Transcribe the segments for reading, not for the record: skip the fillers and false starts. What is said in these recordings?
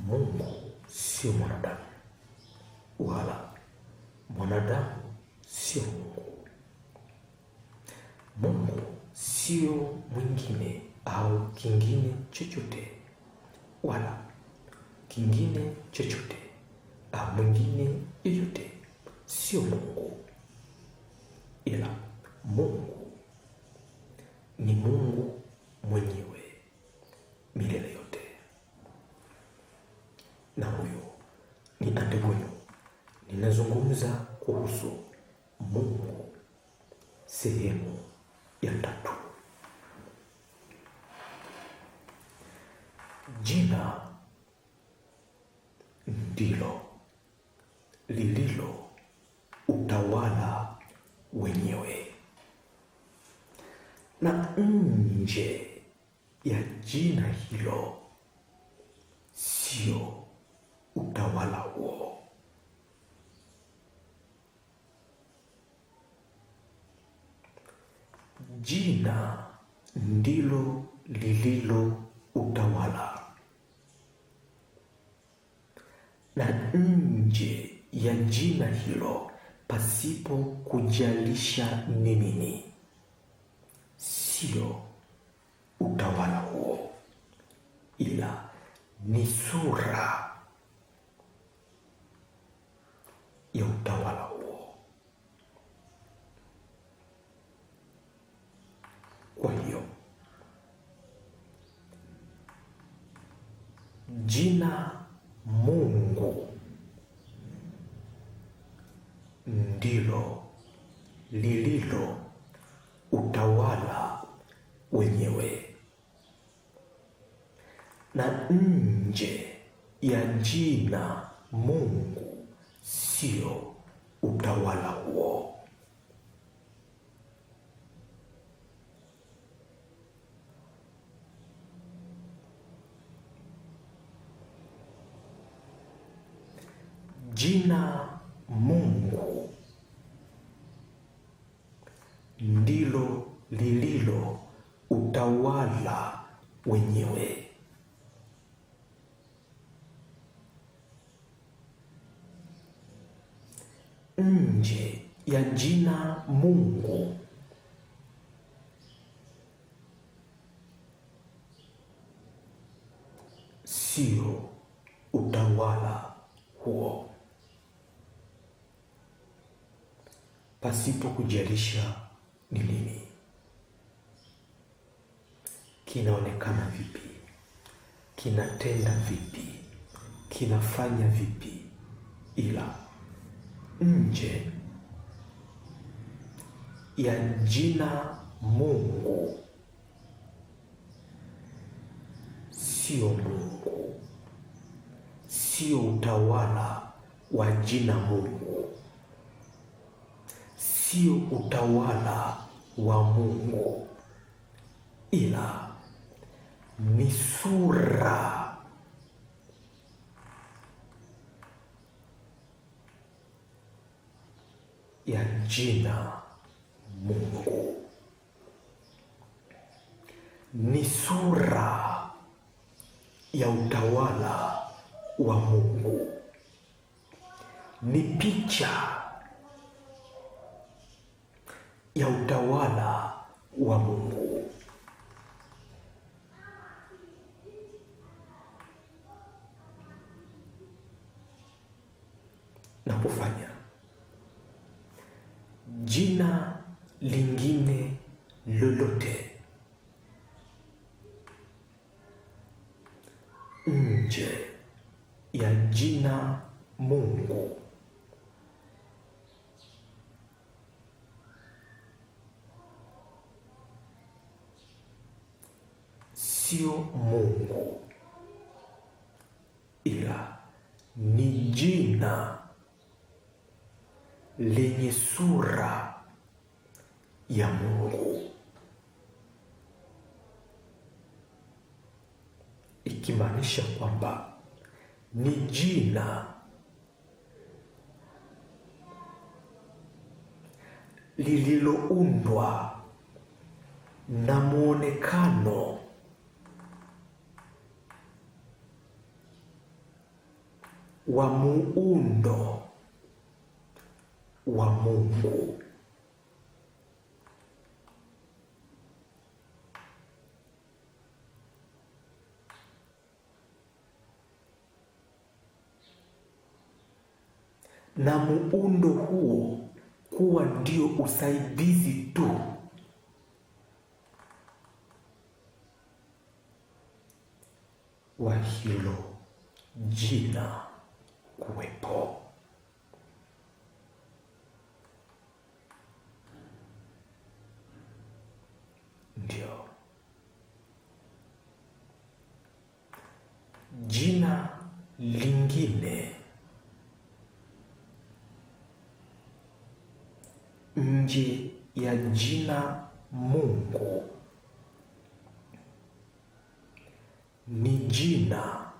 Mungu sio mwanadamu, wala mwanadamu sio Mungu. Mungu sio mwingine au kingine chochote, wala kingine chochote au mwingine yoyote sio Mungu, ila Mungu ni Mungu mwenyewe milele yote. Na huyo ni Andegunyu. Ninazungumza kuhusu Mungu sehemu ya 3. Jina ndilo lililo utawala wenyewe, na nje ya jina hilo sio utawala huo. Jina ndilo lililo utawala, na nje ya jina hilo, pasipo kujalisha ni nini, sio utawala huo, ila ni sura ya utawala huo. Kwa hiyo jina Mungu ndilo lililo utawala wenyewe, na nje ya jina Mungu sio utawala huo. Jina Mungu ndilo lililo utawala wenyewe, nje ya jina Mungu sio utawala huo, pasipo kujalisha ni nini, kinaonekana vipi, kinatenda vipi, kinafanya vipi, ila nje ya jina Mungu sio Mungu, sio utawala wa jina Mungu, sio utawala wa Mungu, ila ni sura ya jina Mungu, ni sura ya utawala wa Mungu, ni picha ya utawala wa Mungu. Na kufanya jina lingine lolote nje ya jina Mungu sio Mungu, ila ni jina lenye sura ya Mungu, ikimaanisha kwamba ni jina lililoundwa na muonekano wa muundo wa Mungu. Na muundo huo kuwa ndio usaidizi tu wa hilo jina kuwepo. Ndio jina lingine nje ya jina Mungu ni jina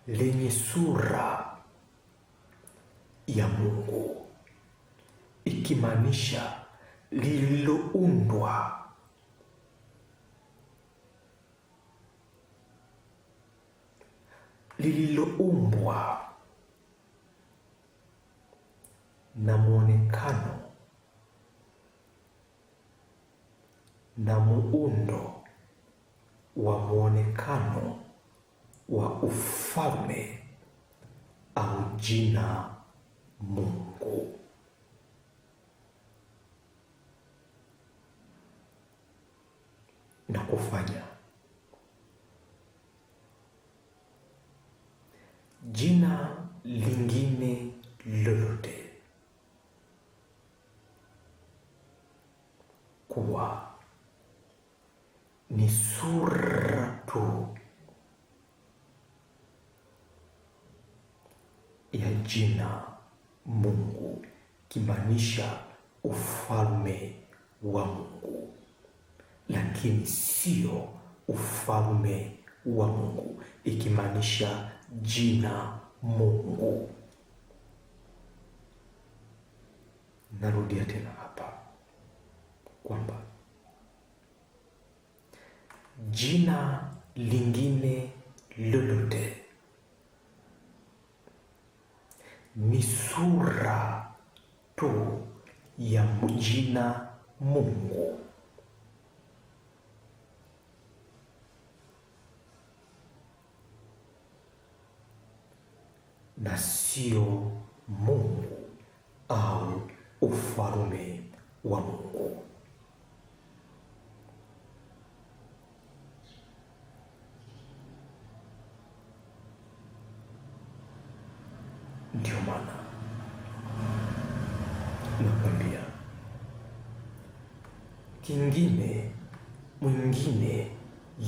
lenye sura ya Mungu, ikimaanisha lililoumbwa na muonekano na muundo wa muonekano wa ufalme au jina Mungu. Na kufanya jina lingine lolote kuwa ni sura tu ya jina Mungu, kimaanisha ufalme wa Mungu, lakini sio ufalme wa Mungu, ikimaanisha jina Mungu. Narudia tena hapa kwamba jina lingine lolote ni sura tu ya jina Mungu, na sio Mungu au ufalme wa Mungu. Ndio maana nakwambia mwingine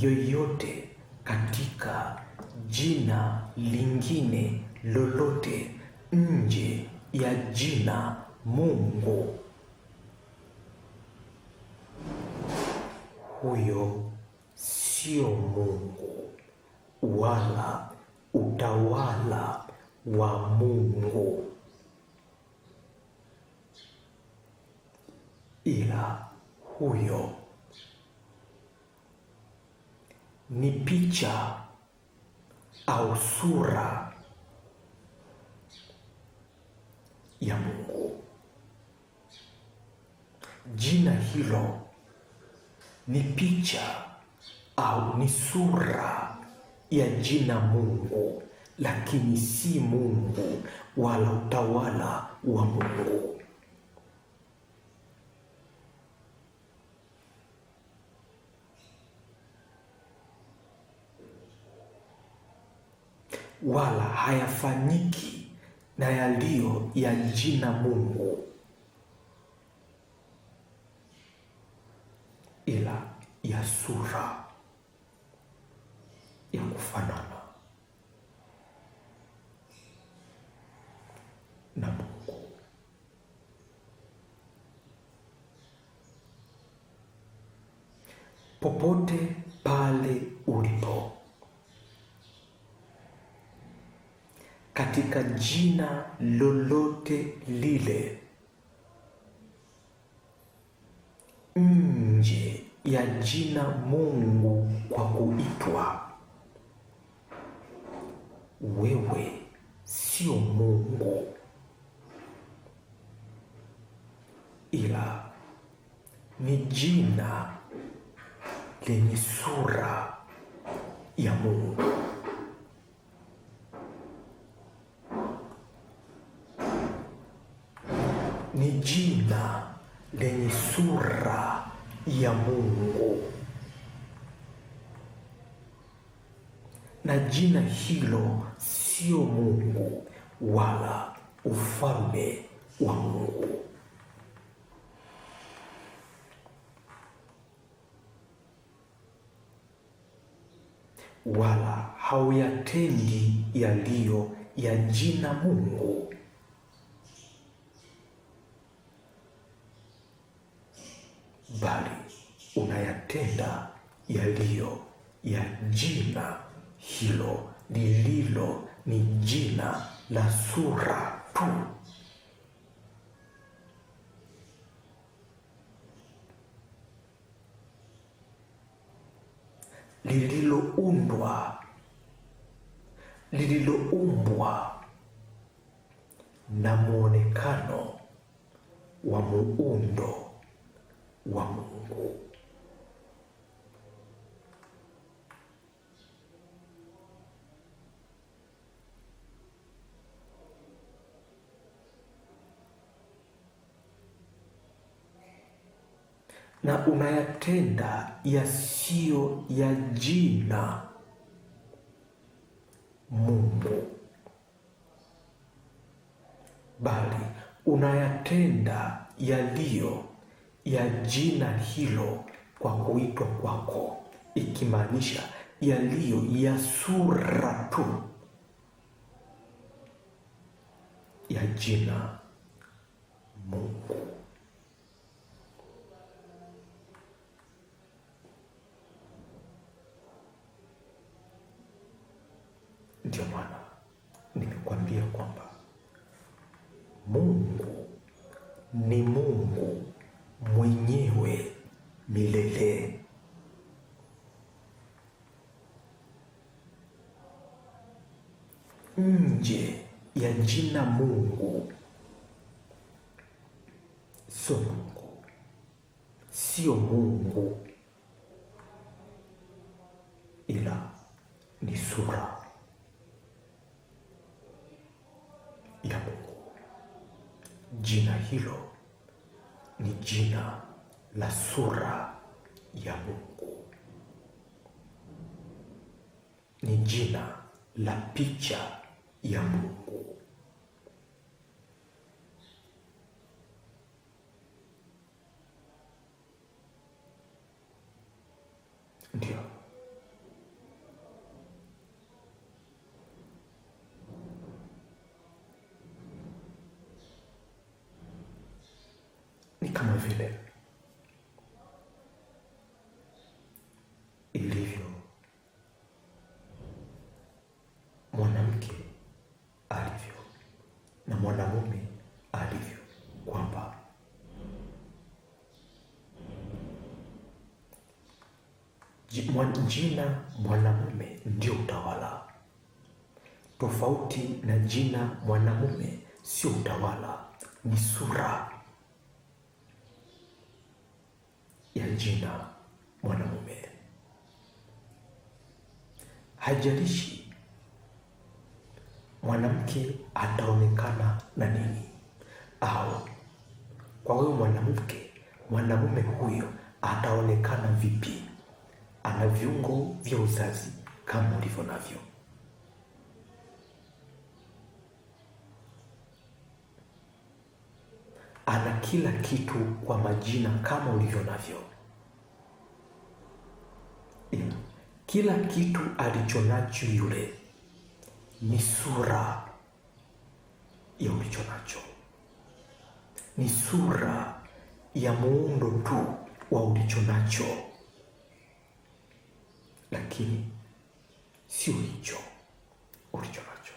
yoyote katika jina lingine lolote nje ya jina Mungu, huyo sio Mungu wala utawala wa Mungu, ila huyo ni picha au sura ya Mungu. Jina hilo ni picha au ni sura ya jina Mungu, lakini si Mungu wala utawala wa Mungu. Wala hayafanyiki na yaliyo ya jina Mungu, ila ya sura ya kufanana na Mungu. Popote pale ulipo, katika jina lolote lile nje ya jina Mungu kwa kuitwa, wewe sio Mungu, ila ni jina lenye sura ya Mungu. Ni jina lenye sura ya Mungu, na jina hilo sio Mungu wala ufalme wa Mungu. Wala hauyatendi yaliyo ya jina Mungu, bali unayatenda yaliyo ya jina hilo lililo ni jina la sura tu, lililoumbwa na muonekano wa muundo wa Mungu. Na unayatenda yasiyo ya jina Mungu, bali unayatenda yaliyo ya jina hilo kwa kuitwa kwako, ikimaanisha yaliyo ya sura tu ya jina Mungu. Ndio maana nimekwambia kwamba Mungu ni Mungu mwenyewe milele. Nje ya jina Mungu sio Mungu, sio Mungu, ila ni sura ya Mungu. Jina hilo ni jina la sura ya Mungu, ni jina la picha ya Mungu. Ndio ni kama vile ilivyo mwanamke alivyo na mwanamume alivyo, kwamba jina mwanamume ndio utawala, tofauti na jina mwanamume sio utawala, ni sura ya jina mwanamume. Haijalishi mwanamke ataonekana na nini, au kwa huyo mwanamke, mwanamume huyo ataonekana vipi. Ana viungo vya uzazi kama ulivyo navyo, ana kila kitu kwa majina kama ulivyo navyo. Kila kitu alichonacho yule ni sura ya ulichonacho, ni sura ya muundo tu wa ulichonacho, lakini sio hicho ulichonacho.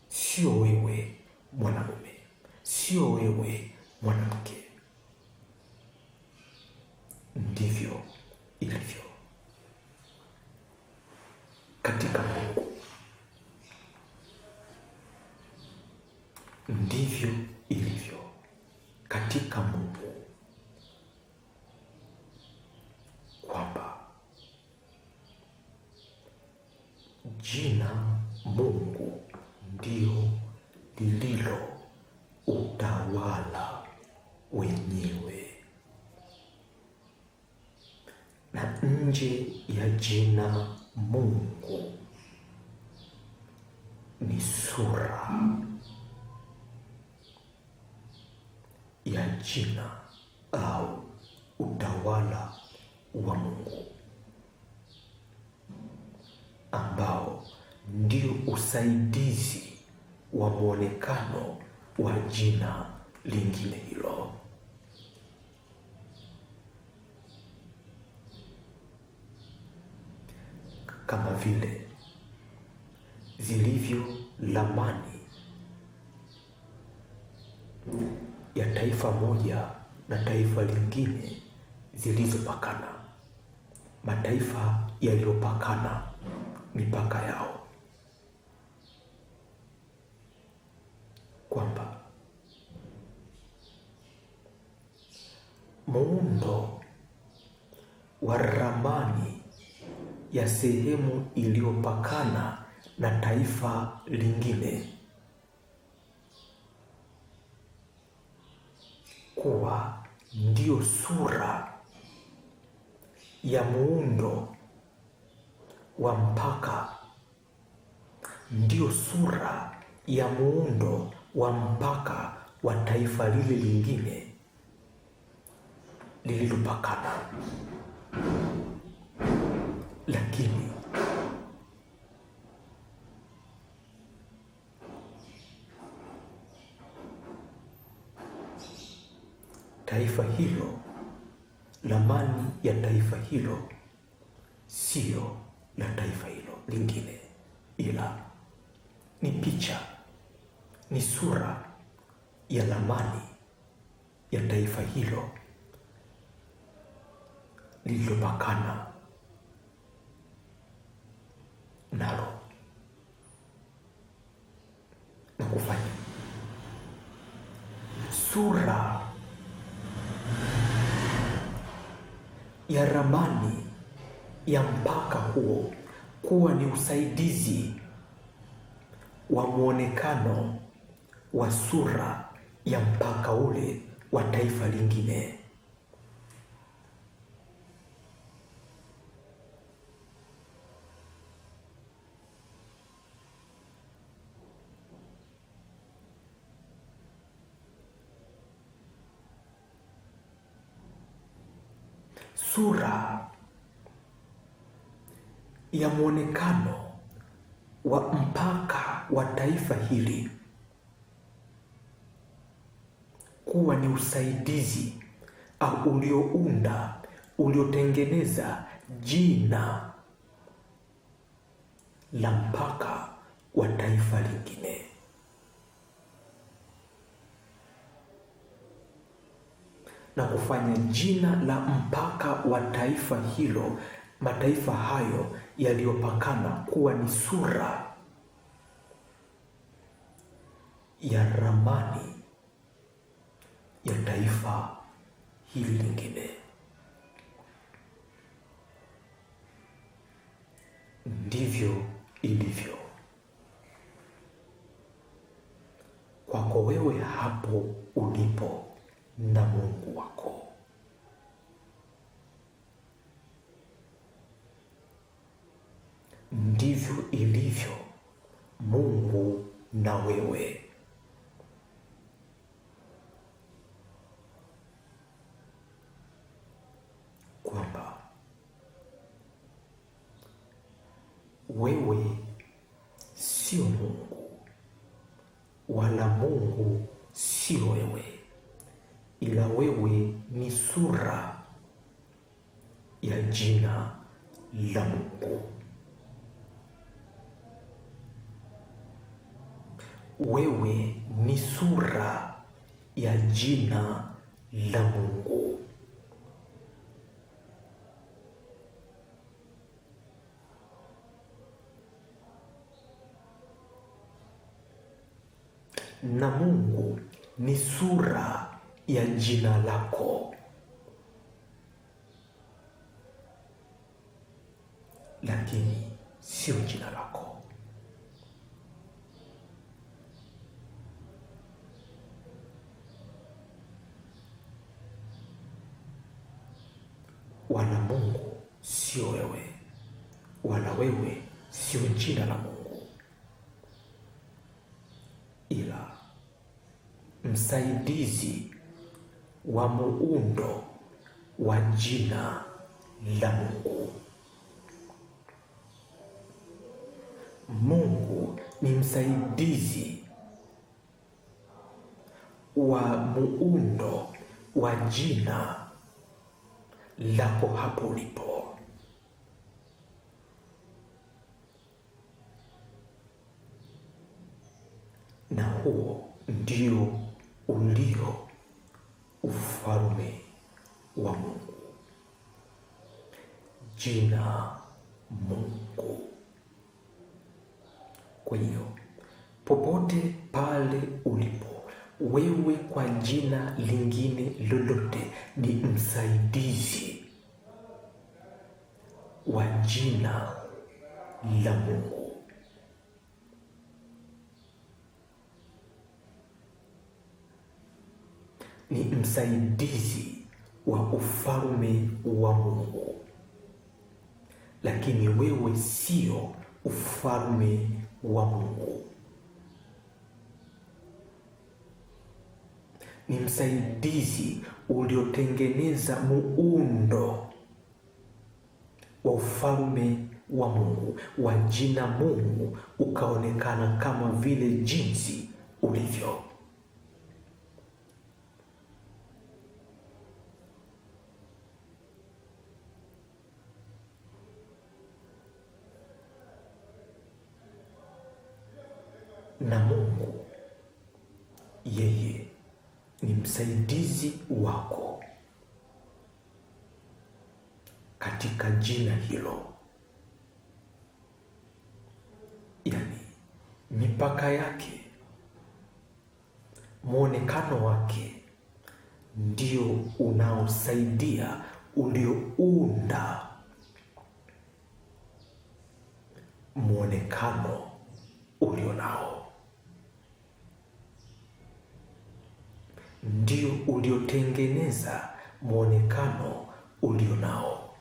Sio wewe mwanamume, sio wewe mwanamke. Ndivyo ilivyo katika Mungu. ndivyo ilivyo katika Mungu, kwamba jina Mungu ndio lililo utawala wenyewe, na nje ya jina Mungu ni sura ya jina au utawala wa Mungu, ambao ndio usaidizi wa mwonekano wa jina lingine hilo. Kama vile zilivyo ramani ya taifa moja na taifa lingine zilizopakana, mataifa yaliyopakana mipaka yao, kwamba muundo wa ramani ya sehemu iliyopakana na taifa lingine kuwa ndio sura ya muundo wa mpaka, ndio sura ya muundo wa mpaka wa taifa lile lingine lililopakana. Lakini taifa hilo, ramani ya taifa hilo sio la taifa hilo lingine, ila ni picha, ni sura ya ramani ya taifa hilo lililopakana nalo, na kufanya sura ya ramani ya mpaka huo kuwa ni usaidizi wa mwonekano wa sura ya mpaka ule wa taifa lingine. Sura ya mwonekano wa mpaka wa taifa hili kuwa ni usaidizi au uliotengeneza jina la mpaka wa taifa lingine, na kufanya jina la mpaka wa taifa hilo, mataifa hayo yaliyopakana, kuwa ni sura ya ramani ya taifa hili lingine. Ndivyo ilivyo kwako wewe hapo ulipo na Mungu wako. Ndivyo ilivyo Mungu na wewe. Kwamba wewe sio Mungu wala Mungu sio wewe, ila wewe ni sura ya jina la Mungu. Wewe ni sura ya jina la Mungu. na Mungu ni sura ya jina lako, lakini sio jina lako. Wala Mungu sio wewe, wala wewe sio jina la Mungu, ila msaidizi wa muundo wa jina la Mungu. Mungu ni msaidizi wa muundo wa jina lako hapo ulipo. Na huo ndio ulio ufalme wa Mungu, jina Mungu. Kwa hiyo popote pale ulipo wewe, kwa jina lingine lolote, ni msaidizi wa jina la Mungu. Ni msaidizi wa ufalme wa Mungu, lakini wewe sio ufalme wa Mungu. Ni msaidizi uliotengeneza muundo wa ufalme wa Mungu, wa jina Mungu, ukaonekana kama vile jinsi ulivyo. Na Mungu yeye ni msaidizi wako katika jina hilo, yaani mipaka yake, muonekano wake ndio unaosaidia, uliounda muonekano ulionao, ndio uliotengeneza muonekano ulionao,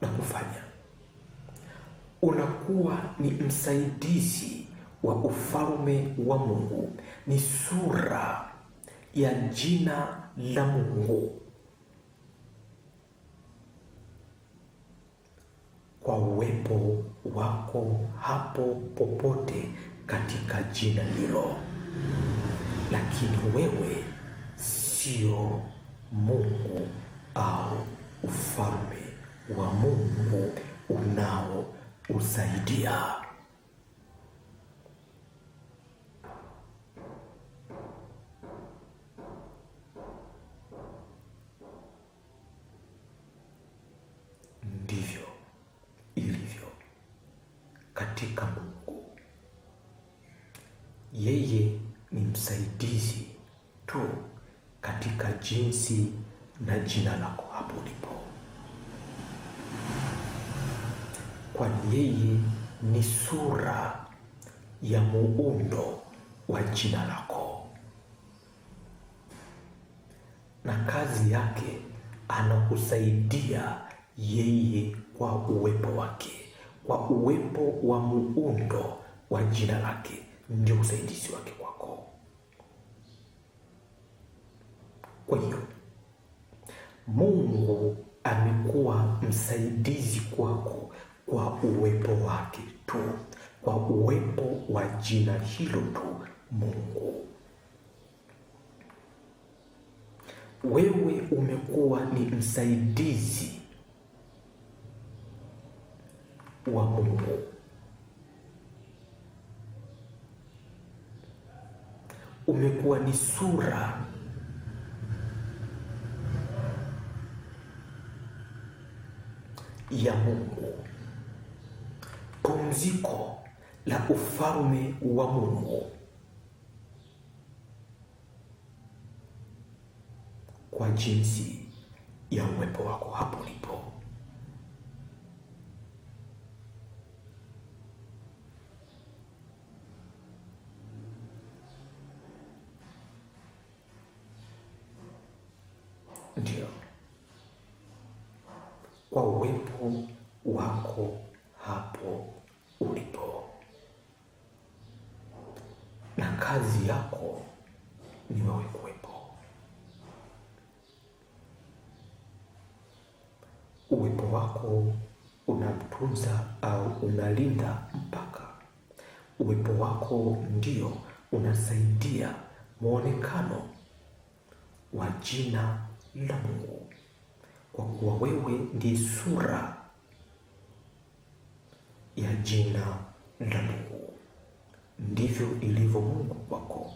na kufanya unakuwa ni msaidizi wa ufalme wa Mungu, ni sura ya jina la Mungu. Kwa uwepo wako hapo popote katika jina hilo, lakini wewe sio Mungu au ufalme wa Mungu unaousaidia. Ndivyo ilivyo katika Mungu. Yeye ni msaidizi tu katika jinsi na jina lako hapo ulipo, kwani yeye ni sura ya muundo wa jina lako, na kazi yake anakusaidia yeye kwa uwepo wake, kwa uwepo wa muundo wa jina lake, ndio usaidizi wake kwako. Kwa hiyo Mungu amekuwa msaidizi kwako kwa uwepo wake tu, kwa uwepo wa jina hilo tu, Mungu. Wewe umekuwa ni msaidizi wa Mungu. Umekuwa ni sura ya Mungu, pumziko la ufalme wa Mungu kwa jinsi ya uwepo wako hapo ulipo. Ndio, kwa uwepo wako hapo ulipo, na kazi yako ni wewe kuwepo. Uwepo wako unamtunza au unalinda mpaka. Uwepo wako ndio unasaidia muonekano wa jina la Mungu, kwa kuwa wewe ndiye sura ya jina la Mungu. Ndivyo ilivyo Mungu kwako.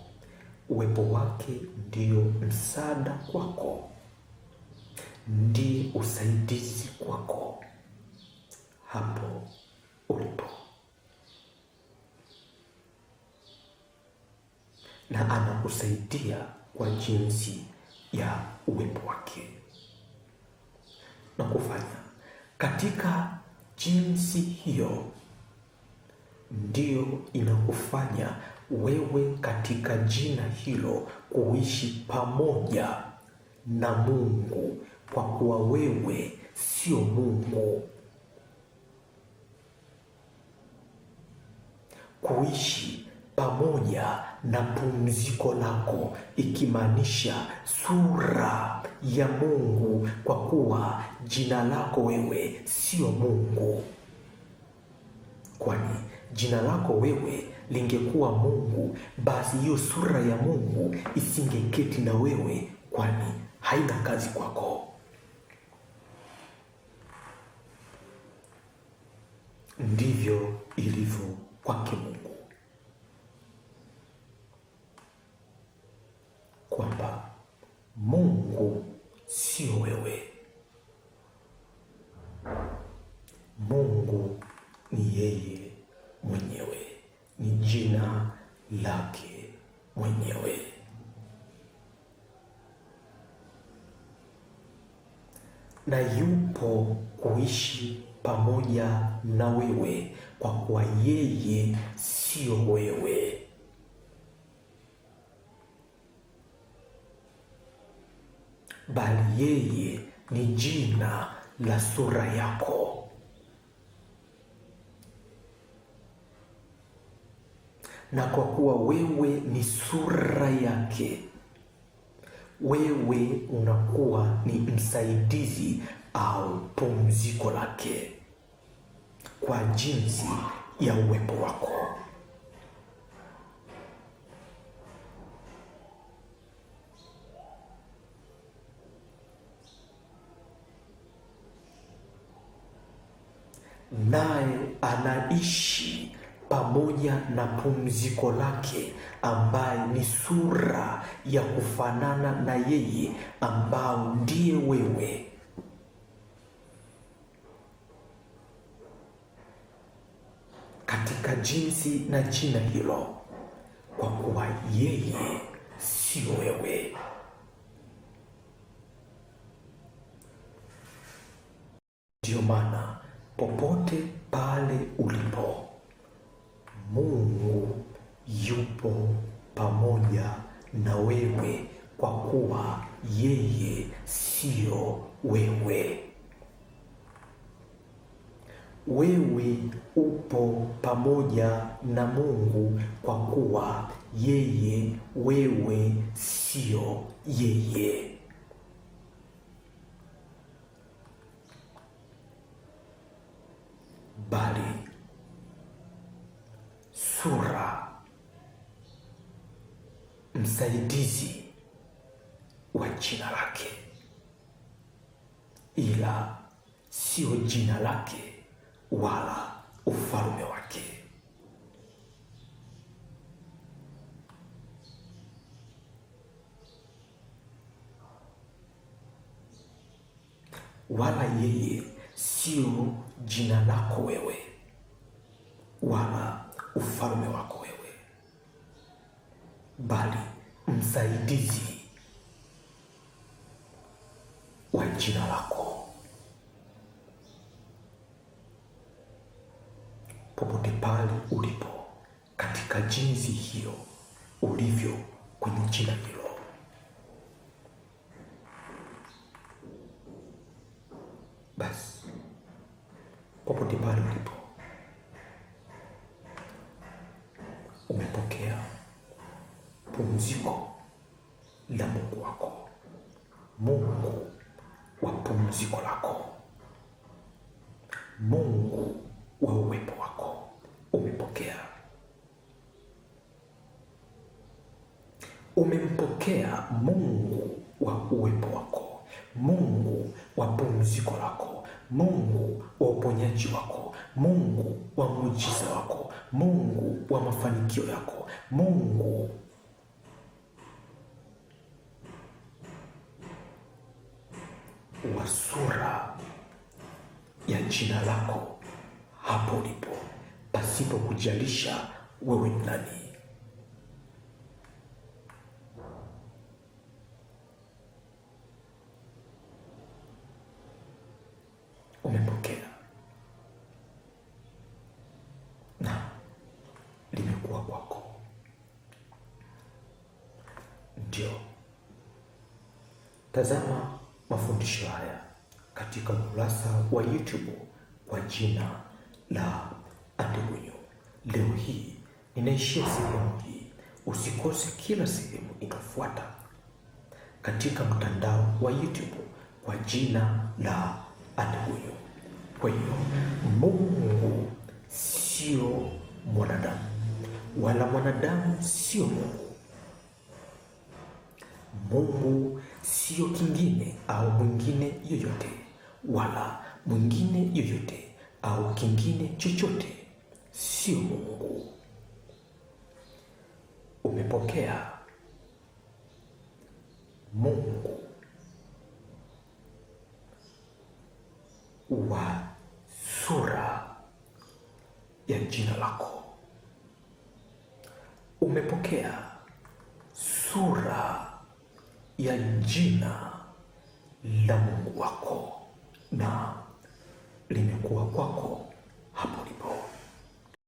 Uwepo wake ndio msaada kwako, ndiye usaidizi kwako hapo ulipo, na anakusaidia kwa jinsi ya uwepo wake, na kufanya katika jinsi hiyo ndio inakufanya wewe katika jina hilo kuishi pamoja na Mungu, kwa kuwa wewe sio Mungu. Kuishi pamoja na pumziko lako, ikimaanisha sura ya Mungu, kwa kuwa jina lako wewe sio Mungu. Kwani jina lako wewe lingekuwa Mungu, basi hiyo sura ya Mungu isingeketi na wewe, kwani haina kazi kwako. Ndivyo ilivyo kwake Mungu, kwamba Mungu sio wewe. Mungu ni yeye mwenyewe, ni jina lake mwenyewe. Na yupo kuishi pamoja na wewe, kwa kuwa yeye sio wewe. Bali yeye ni jina la sura yako. Na kwa kuwa wewe ni sura yake, wewe unakuwa ni msaidizi au pumziko lake kwa jinsi ya uwepo wako. Naye anaishi pamoja na pumziko lake, ambaye ni sura ya kufanana na yeye, ambao ndiye wewe. Katika jinsi na jina hilo, kwa kuwa yeye sio wewe. Ndio maana popote pale ulipo, Mungu yupo pamoja na wewe, kwa kuwa yeye sio wewe. Wewe upo pamoja na Mungu, kwa kuwa wewe sio yeye. Bali sura, msaidizi wa jina lake, ila sio jina lake wala ufalme wake. Wala yeye sio jina lako wewe, wala ufalme wako wewe, bali msaidizi wa jina lako. Popote pale ulipo, katika jinsi hiyo ulivyo kwenye jina hilo, basi popote pale ulipo umepokea pumziko la Mungu wako, Mungu wa pumziko lako, Mungu wa uwepo wako umepokea. Umempokea Mungu wa uwepo wako, Mungu wa pumziko lako, Mungu wa uponyaji wako, Mungu wa muujiza wako, Mungu wa mafanikio yako, Mungu wa sura ya jina lako hapo ulipo, pasipo kujalisha wewe ni nani. Umepokea na limekuwa kwako. Ndio, tazama mafundisho haya katika ukurasa wa YouTube kwa jina la Andegunyu. Leo hii ninaishia sehemu hii. Usikose kila sehemu inafuata katika mtandao wa YouTube kwa jina la Andegunyu. Kwa hiyo Mungu sio mwanadamu, wala mwanadamu sio Mungu. Mungu sio kingine au mwingine yoyote, wala mwingine yoyote au kingine chochote, sio Mungu. Umepokea Mungu wa sura ya jina lako. Umepokea sura ya jina la Mungu wako na limekuwa kwako